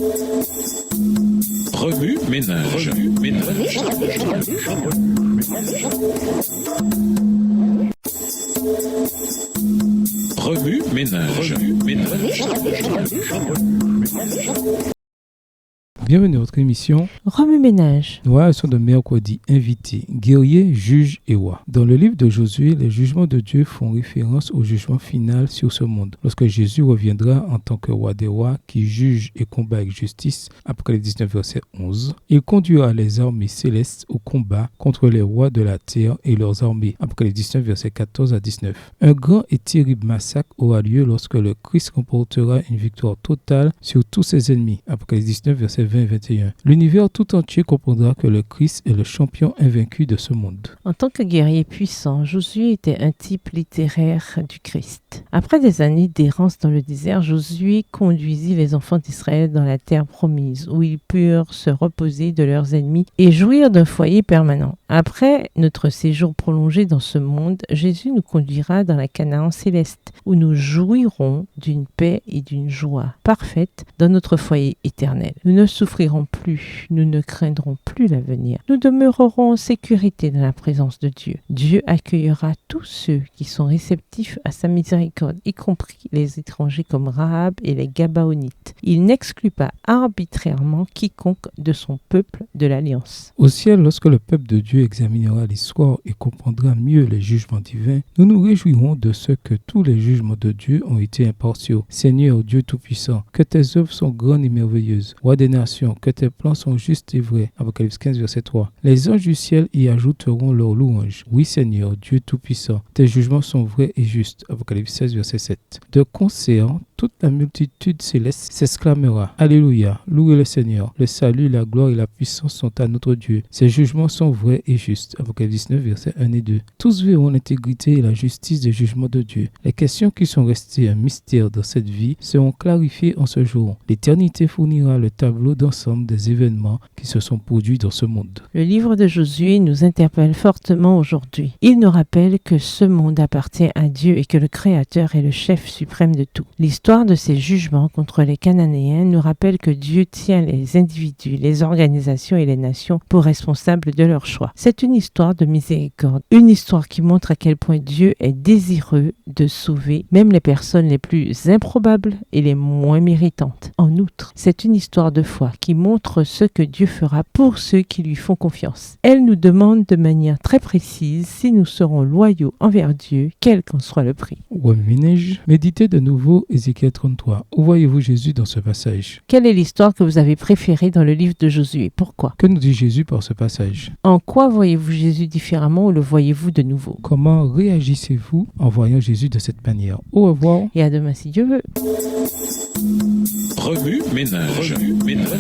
Remue ménage. Remue ménage. Bienvenue à votre émission Remue ménage. Nous sommes de mercredi, invité, guerrier, juge et roi. Dans le livre de Josué, les jugements de Dieu font référence au jugement final sur ce monde. Lorsque Jésus reviendra en tant que roi des rois qui juge et combat avec justice, Apocalypse 19, verset 11, il conduira les armées célestes au combat contre les rois de la terre et leurs armées. Apocalypse 19, verset 14 à 19. Un grand et terrible massacre aura lieu lorsque le Christ remportera une victoire totale sur tous ses ennemis. Apocalypse 19, verset 20 et 21. L'univers tout entier comprendra que le Christ est le champion invaincu de ce monde. En tant que guerrier puissant, Josué était un type littéraire du Christ. Après des années d'errance dans le désert, Josué conduisit les enfants d'Israël dans la terre promise, où ils purent se reposer de leurs ennemis et jouir d'un foyer permanent. Après notre séjour prolongé dans ce monde, Jésus nous conduira dans la Canaan céleste, où nous jouirons d'une paix et d'une joie parfaite dans notre foyer éternel. Nous ne souffrirons plus, nous ne craindrons plus l'avenir. Nous demeurerons en sécurité dans la présence de Dieu. Dieu accueillera tous ceux qui sont réceptifs à sa miséricorde, y compris les étrangers comme Rahab et les Gabaonites. Il n'exclut pas arbitrairement quiconque de son peuple de l'Alliance. Au ciel, lorsque le peuple de Dieu examinera l'histoire et comprendra mieux les jugements divins, nous nous réjouirons de ce que tous les jugements de Dieu ont été impartiaux. Seigneur Dieu Tout-Puissant, que tes œuvres sont grandes et merveilleuses. Roi des nations, que tes plans sont justes et vrais. Apocalypse 15, verset 3. Les anges du ciel y ajouteront leur louange. Oui, Seigneur Dieu Tout-Puissant, tes jugements sont vrais et justes. Apocalypse 16, verset 7. De concert, toute la multitude céleste s'exclamera. Alléluia, louez le Seigneur. Le salut, la gloire et la puissance sont à notre Dieu. Ses jugements sont vrais et justes. Apocalypse 19, versets 1 et 2. Tous verront l'intégrité et la justice des jugements de Dieu. Les questions qui sont restées un mystère dans cette vie seront clarifiées en ce jour. L'éternité fournira le tableau d'ensemble des événements qui se sont produits dans ce monde. Le livre de Josué nous interpelle fortement aujourd'hui. Il nous rappelle que ce monde appartient à Dieu et que le Créateur est le chef suprême de tout. L'histoire de ces jugements contre les Cananéens nous rappelle que Dieu tient les individus, les organisations et les nations pour responsables de leurs choix. C'est une histoire de miséricorde, une histoire qui montre à quel point Dieu est désireux de sauver même les personnes les plus improbables et les moins méritantes. En outre, c'est une histoire de foi qui montre ce que Dieu fera pour ceux qui lui font confiance. Elle nous demande de manière très précise si nous serons loyaux envers Dieu, quel qu'en soit le prix. Méditez de nouveau Ézéchiel 33. Où voyez-vous Jésus dans ce passage? Quelle est l'histoire que vous avez préférée dans le livre de Josué? Pourquoi? Que nous dit Jésus par ce passage? En quoi voyez-vous Jésus différemment ou le voyez-vous de nouveau? Comment réagissez-vous en voyant Jésus de cette manière? Au revoir. Et à demain si Dieu veut. Remue ménage. Remue ménage.